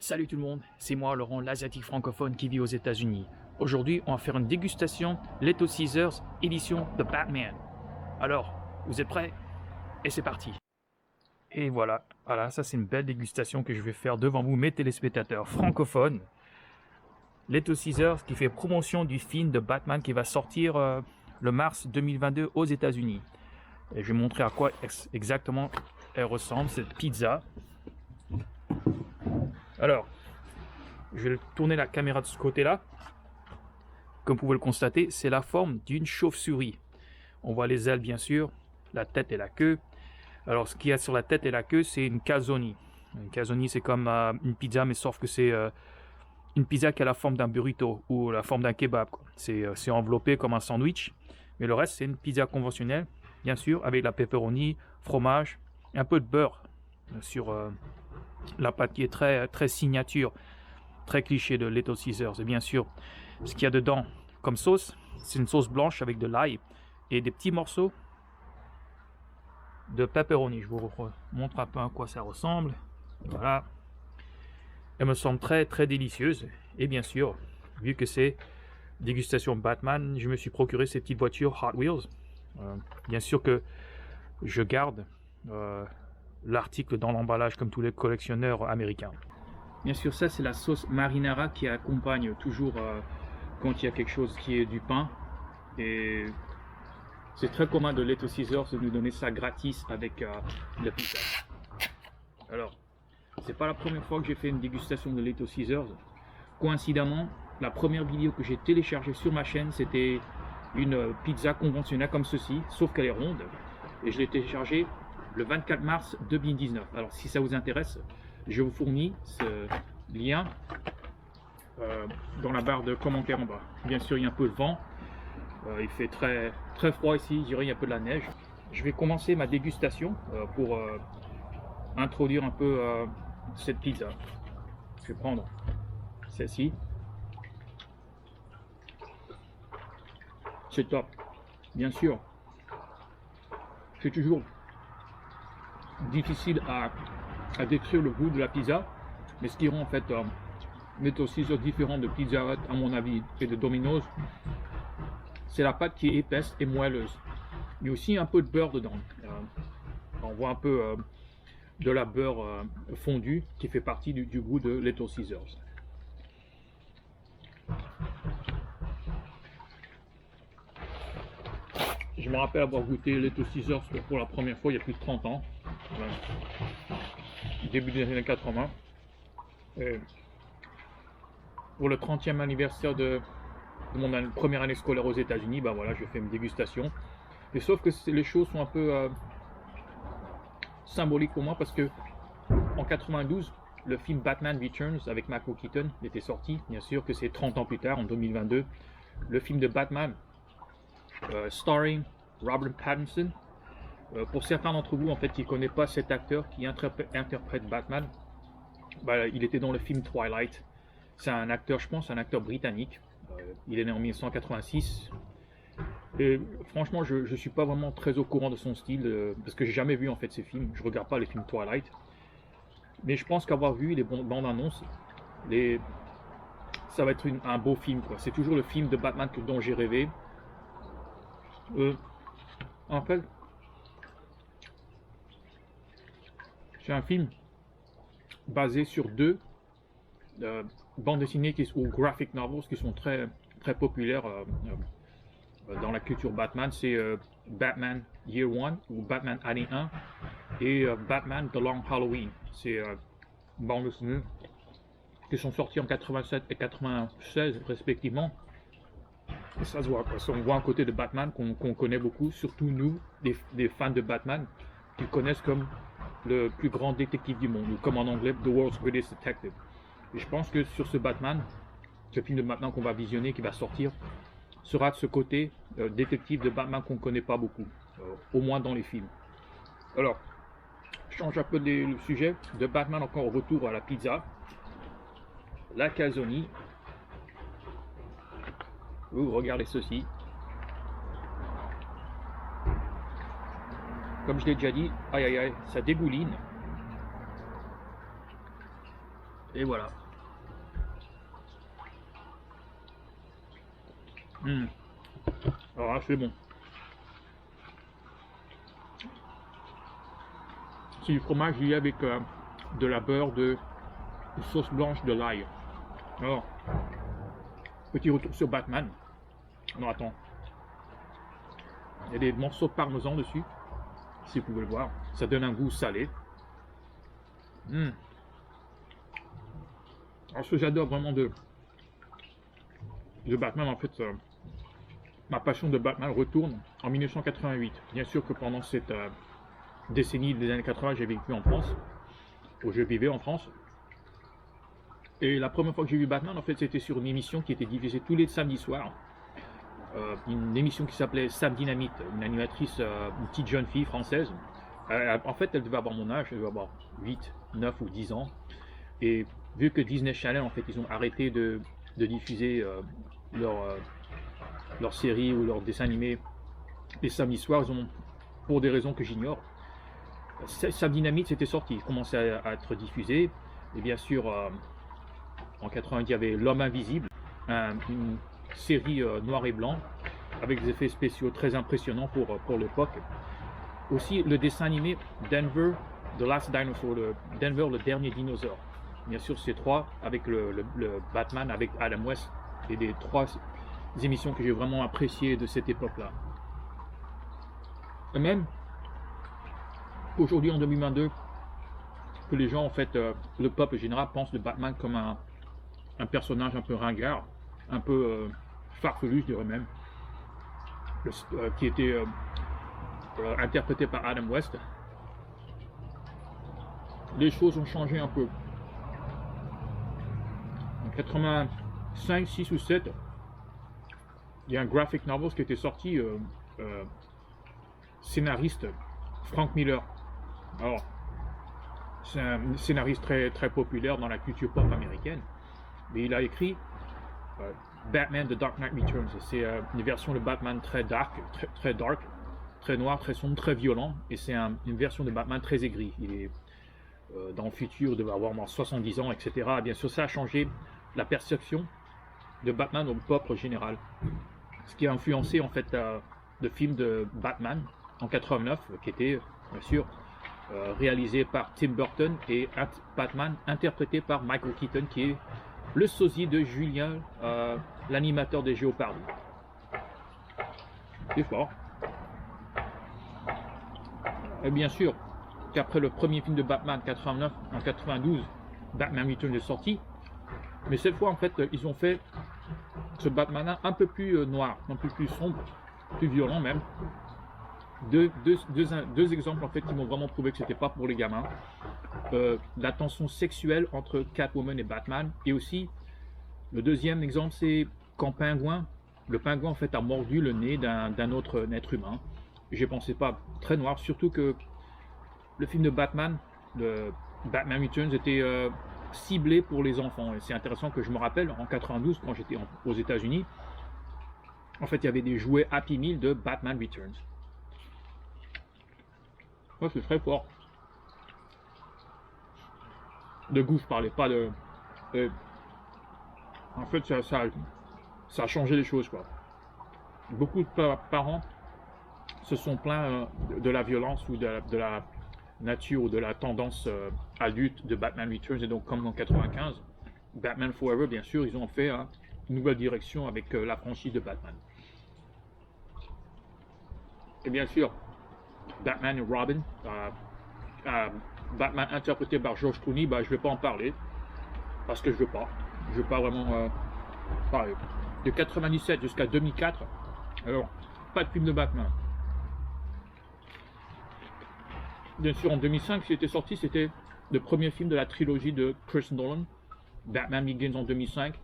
Salut tout le monde, c'est moi Laurent, l'asiatique francophone qui vit aux États-Unis. Aujourd'hui, on va faire une dégustation Little Caesars édition de Batman. Alors, vous êtes prêts? Et c'est parti. Et voilà, ça c'est une belle dégustation que je vais faire devant vous, mes téléspectateurs francophones. Little Caesars qui fait promotion du film de Batman qui va sortir le mars 2022 aux États-Unis. Et je vais montrer à quoi exactement elle ressemble, cette pizza. Alors, je vais tourner la caméra de ce côté-là. Comme vous pouvez le constater, c'est la forme d'une chauve-souris. On voit les ailes bien sûr, la tête et la queue. Alors ce qu'il y a sur la tête et la queue, c'est une calzone. Une calzone, c'est comme une pizza, mais sauf que c'est une pizza qui a la forme d'un burrito ou la forme d'un kebab. C'est enveloppé comme un sandwich. Mais le reste, c'est une pizza conventionnelle, bien sûr, avec la pepperoni, fromage, et un peu de beurre sur la pâte qui est très signature, très cliché de Little Caesars. Et bien sûr, ce qu'il y a dedans comme sauce, c'est une sauce blanche avec de l'ail et des petits morceaux de pepperoni. Je vous montre un peu à quoi ça ressemble. Voilà. Elle me semble très délicieuse. Et bien sûr, vu que c'est dégustation Batman, je me suis procuré ces petites voitures Hot Wheels. Bien sûr que je garde l'article dans l'emballage comme tous les collectionneurs américains. Bien sûr, ça c'est la sauce marinara qui accompagne toujours quand il y a quelque chose qui est du pain. Et c'est très commun de Little Caesars de nous donner ça gratis avec le pizza. Alors, c'est pas la première fois que j'ai fait une dégustation de Little Caesars. Coïncidemment, la première vidéo que j'ai téléchargée sur ma chaîne, c'était une pizza conventionnelle comme ceci, sauf qu'elle est ronde. Et je l'ai téléchargée le 24 mars 2019. Alors, si ça vous intéresse, je vous fournis ce lien dans la barre de commentaires en bas. Bien sûr, il y a un peu de vent. Il fait très froid ici, je dirais il y a un peu de la neige. Je vais commencer ma dégustation pour introduire un peu cette pizza. Je vais prendre celle-ci. C'est top. Bien sûr, c'est toujours difficile à décrire le goût de la pizza, mais ce qui rend en fait Little Caesars différent de Pizza Hut à mon avis et de Domino's, c'est la pâte qui est épaisse et moelleuse. Il y a aussi un peu de beurre dedans. On voit un peu de la beurre fondue qui fait partie du goût de Little Caesars. Je me rappelle avoir goûté Little Caesars pour la première fois il y a plus de 30 ans, début des années 80. Et pour le 30e anniversaire de mon première année scolaire aux États-Unis, ben voilà, je fais une dégustation. Et sauf que les choses sont un peu symboliques pour moi parce que en 92, le film Batman Returns avec Michael Keaton était sorti. Bien sûr que c'est 30 ans plus tard, en 2022, le film de Batman starring Robert Pattinson. Pour certains d'entre vous, en fait, qui ne connaissent pas cet acteur qui interprète Batman, ben, il était dans le film Twilight. C'est un acteur, je pense, un acteur britannique. Il est né en 1986. Et franchement, je ne suis pas vraiment très au courant de son style parce que j'ai jamais vu en fait ces films. Je regarde pas les films Twilight. Mais je pense qu'avoir vu les bandes annonces, ça va être un beau film, quoi. C'est toujours le film de Batman dont j'ai rêvé. En fait, c'est un film basé sur deux bandes dessinées ou graphic novels qui sont très populaires dans la culture Batman. C'est Batman Year One ou Batman Année 1 et Batman The Long Halloween. C'est bandes dessinées qui sont sorties en 87 et 96 respectivement. Et ça se voit, quoi. On voit un côté de Batman qu'on connaît beaucoup, surtout nous, des fans de Batman, qui connaissent comme le plus grand détective du monde, ou comme en anglais, The World's Greatest Detective. Et je pense que sur ce Batman, ce film de Batman qu'on va visionner, qui va sortir, sera de ce côté détective de Batman qu'on ne connaît pas beaucoup, au moins dans les films. Alors, je change un peu le sujet, de Batman encore au retour à la pizza, la calzone. Regardez ceci. Comme je l'ai déjà dit, aïe aïe aïe, ça dégouline. Et voilà. Alors là, c'est bon. C'est du fromage lié avec de la beurre, de sauce blanche, de l'ail. Alors, petit retour sur Batman. Non, attends. Il y a des morceaux de parmesan dessus, si vous pouvez le voir. Ça donne un goût salé. Alors, ce que j'adore vraiment de Batman, en fait, ma passion de Batman retourne en 1988. Bien sûr que pendant cette décennie des années 80, j'ai vécu en France, où je vivais en France. Et la première fois que j'ai vu Batman, en fait, c'était sur une émission qui était diffusée tous les samedis soirs. Une émission qui s'appelait Sam Dynamite, une animatrice, une petite jeune fille française. En fait, elle devait avoir mon âge, elle devait avoir 8, 9 ou 10 ans. Et vu que Disney Channel, en fait, ils ont arrêté de diffuser leur série ou leur dessin animé les samedis soirs, ils ont, pour des raisons que j'ignore, Sam Dynamite c'était sorti, il commençait à être diffusé. Et bien sûr, en 90, il y avait L'Homme Invisible, une série noir et blanc avec des effets spéciaux très impressionnants pour l'époque. Aussi le dessin animé Denver, The Last Dinosaur, Denver, le dernier dinosaure. Bien sûr, ces trois avec le Batman avec Adam West, et des trois émissions que j'ai vraiment appréciées de cette époque-là. Et même aujourd'hui en 2022, que les gens, en fait, le peuple général pense de Batman comme un personnage un peu ringard, un peu farfelu, je dirais même, qui était interprété par Adam West. Les choses ont changé un peu. En 85, 6 ou 7, il y a un graphic novel qui était sorti, scénariste Frank Miller. Alors, c'est un scénariste très, très populaire dans la culture pop américaine, mais il a écrit Batman The Dark Knight Returns. C'est une version de Batman très dark, très noir, très sombre, très violent, et c'est une version de Batman très aigri. Il est dans le futur, il devait avoir 70 ans, etc. Et bien sûr, ça a changé la perception de Batman au peuple général. Ce qui a influencé, en fait, le film de Batman en 89, qui était, bien sûr, réalisé par Tim Burton, et Batman interprété par Michael Keaton, qui est le sosie de Julien, l'animateur des Jeopardy. C'est fort. Et bien sûr qu'après le premier film de Batman 89, en 92, Batman Returns est sorti, mais cette fois, en fait, ils ont fait ce Batman un peu plus noir, un peu plus sombre, plus violent même. Deux exemples, en fait, qui m'ont vraiment prouvé que c'était pas pour les gamins. La tension sexuelle entre Catwoman et Batman, et aussi le deuxième exemple, c'est quand le pingouin, en fait, a mordu le nez d'un autre être humain. J'ai pensé pas très noir, surtout que le film de Batman, le Batman Returns, était ciblé pour les enfants. Et c'est intéressant que je me rappelle, en 92, quand j'étais aux États-Unis, en fait, il y avait des jouets Happy Meal de Batman Returns. Ouais, c'est très fort. De goût, je parlais pas de... en fait, ça a changé les choses, quoi. Beaucoup de parents se sont plaints de la violence ou de la nature ou de la tendance adulte de Batman Returns. Et donc, comme en 95, Batman Forever, bien sûr, ils ont fait une nouvelle direction avec la franchise de Batman. Et bien sûr, Batman et Robin, Batman interprété par George Clooney, je ne vais pas en parler, parce que je veux pas vraiment parler. De 97 jusqu'à 2004, alors, pas de film de Batman. Bien sûr, en 2005, qui était sorti, c'était le premier film de la trilogie de Chris Nolan, Batman Begins en 2005,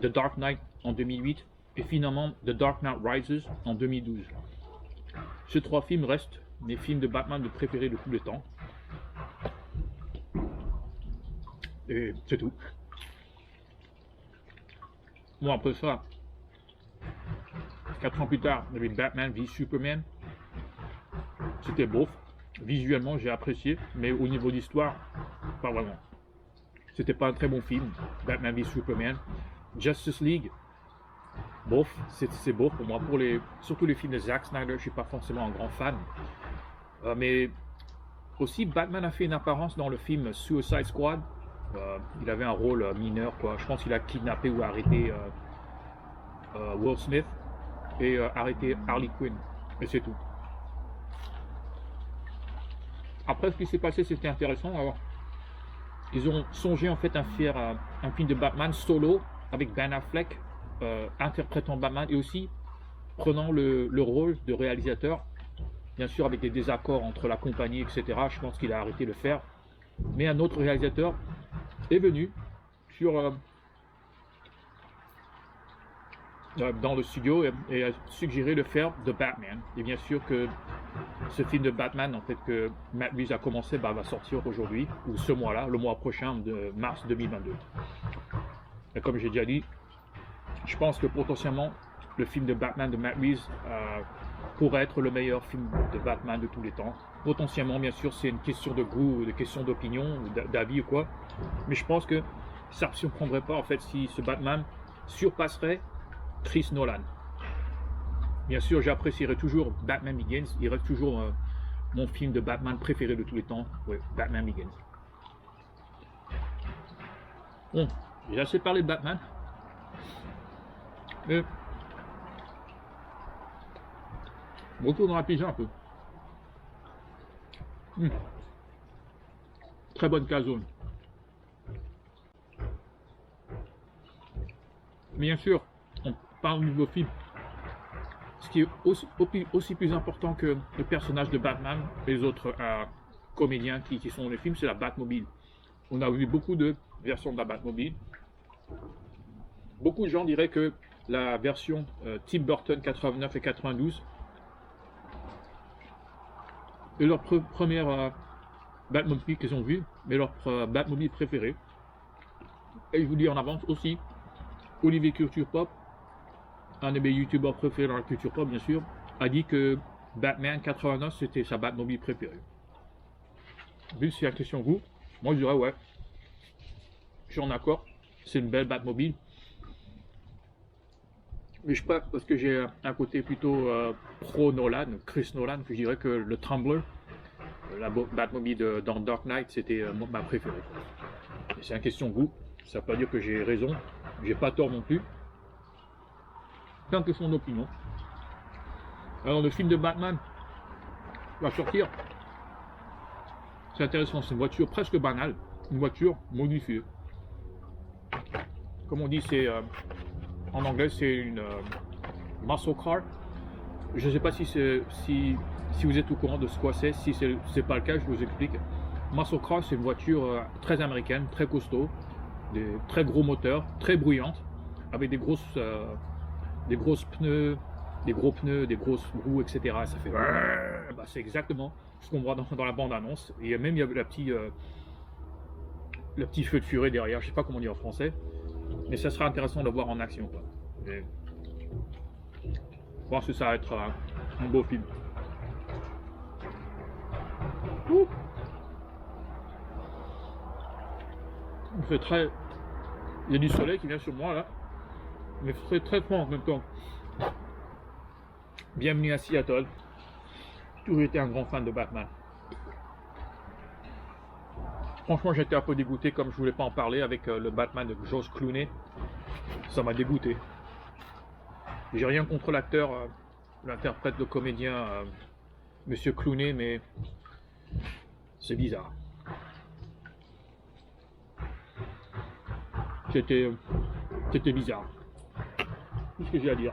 The Dark Knight en 2008, et finalement The Dark Knight Rises en 2012. Ces trois films restent mes films de Batman de préférés de tous les temps. Et c'est tout. Bon, après ça, 4 ans plus tard, il y avait Batman v Superman. C'était beau. Visuellement, j'ai apprécié, mais au niveau d'histoire, pas vraiment. C'était pas un très bon film. Batman v Superman. Justice League, bof, c'est beau pour moi. Surtout les films de Zack Snyder, je suis pas forcément un grand fan. Mais aussi, Batman a fait une apparence dans le film Suicide Squad. Il avait un rôle mineur, quoi. Je pense qu'il a kidnappé ou arrêté Will Smith et arrêté Harley Quinn. Et c'est tout. Après, ce qui s'est passé, c'était intéressant. Alors, ils ont songé en fait à faire un film de Batman solo avec Ben Affleck interprétant Batman et aussi prenant le rôle de réalisateur. Bien sûr, avec des désaccords entre la compagnie, etc. Je pense qu'il a arrêté de le faire. Mais un autre réalisateur est venu dans le studio et a suggéré de faire The Batman. Et bien sûr que ce film de Batman, en fait, que Matt Reeves a commencé, va sortir aujourd'hui, ou ce mois-là, le mois prochain de mars 2022. Et comme j'ai déjà dit, je pense que potentiellement, le film de Batman de Matt Reeves pourrait être le meilleur film de Batman de tous les temps. Potentiellement, bien sûr, c'est une question de goût, une question d'opinion, d'avis ou quoi. Mais je pense que ça ne me surprendrait pas, en fait, si ce Batman surpasserait Chris Nolan. Bien sûr, j'apprécierai toujours Batman Begins. Il reste toujours mon film de Batman préféré de tous les temps. Oui, Batman Begins. Bon, j'ai assez parlé de Batman. Mais retour dans la pizza un peu. Très bonne calzone. Bien sûr, on parle de nouveau film. Ce qui est aussi plus important que le personnage de Batman et les autres comédiens qui sont dans les films, c'est la Batmobile. On a vu beaucoup de versions de la Batmobile. Beaucoup de gens diraient que la version Tim Burton 89 et 92 est leur première Batmobile qu'ils ont vue, mais leur Batmobile préférée. Et je vous dis en avance aussi, Olivier Culture Pop, un de mes youtubeurs préférés dans la culture pop bien sûr, a dit que Batman 89 c'était sa Batmobile préférée. Vu que c'est la question de vous, moi je dirais ouais, je suis en accord, c'est une belle Batmobile. Mais je sais pas, parce que j'ai un côté plutôt pro Nolan, Chris Nolan, que je dirais que le Tumbler, la Batmobile dans Dark Knight, c'était ma préférée. C'est une question de goût, ça veut pas dire que j'ai raison, j'ai pas tort non plus. Tant que son opinion. Alors le film de Batman va sortir. C'est intéressant, c'est une voiture presque banale, une voiture modifiée. Comme on dit, c'est en anglais c'est une muscle car. Je ne sais pas si vous êtes au courant de ce que c'est. Si c'est pas le cas, je vous explique. Muscle car, c'est une voiture très américaine, très costaud, des très gros moteurs, très bruyante, avec des gros pneus, des grosses roues, etc. Ça fait. C'est exactement ce qu'on voit dans la bande-annonce. Et même il y a le petit feu de furie derrière. Je sais pas comment dire en français, mais ça sera intéressant de voir en action, quoi. Et je pense que ça va être un beau film. Ouh. Il fait très. Il y a du soleil qui vient sur moi là, mais il fait très froid en même temps. Bienvenue à Seattle. J'ai toujours été un grand fan de Batman. Franchement, j'étais un peu dégoûté comme je voulais pas en parler avec le Batman de George Clooney. Ça m'a dégoûté. J'ai rien contre l'acteur, l'interprète, le comédien, Monsieur Clooney, mais c'est bizarre. C'était bizarre. Tout ce que j'ai à dire.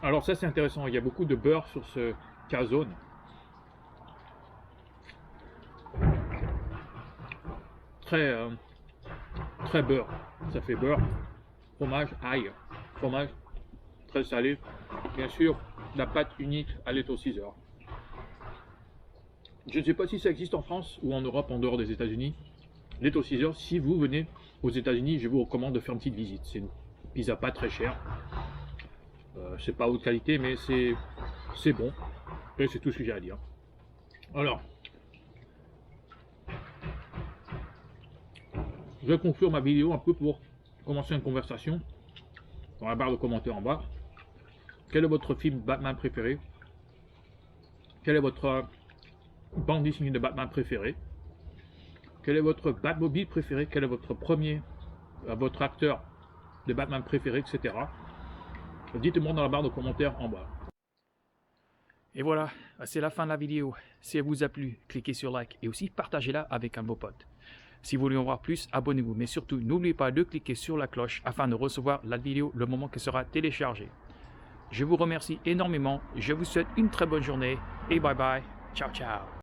Alors ça c'est intéressant, il y a beaucoup de beurre sur ce calzone. Très beurre, ça fait beurre, fromage, ail, fromage très salé, bien sûr la pâte unique à Little Caesar. Je ne sais pas si ça existe en France ou en Europe en dehors des États-Unis. Little Caesar, si vous venez aux États-Unis, je vous recommande de faire une petite visite. C'est une pizza pas très chère. C'est pas haute qualité, mais c'est bon. Et c'est tout ce que j'ai à dire. Alors, je vais conclure ma vidéo un peu pour commencer une conversation dans la barre de commentaires en bas. Quel est votre film Batman préféré? Quelle est votre bande dessinée de Batman préférée? Quel est votre Batmobile préféré? Quel est votre acteur de Batman préféré, etc. Dites-moi dans la barre de commentaires en bas. Et voilà, c'est la fin de la vidéo. Si elle vous a plu, cliquez sur like et aussi partagez-la avec un beau pote. Si vous voulez en voir plus, abonnez-vous, mais surtout n'oubliez pas de cliquer sur la cloche afin de recevoir la vidéo le moment qu'elle sera téléchargée. Je vous remercie énormément, je vous souhaite une très bonne journée et bye bye, ciao ciao.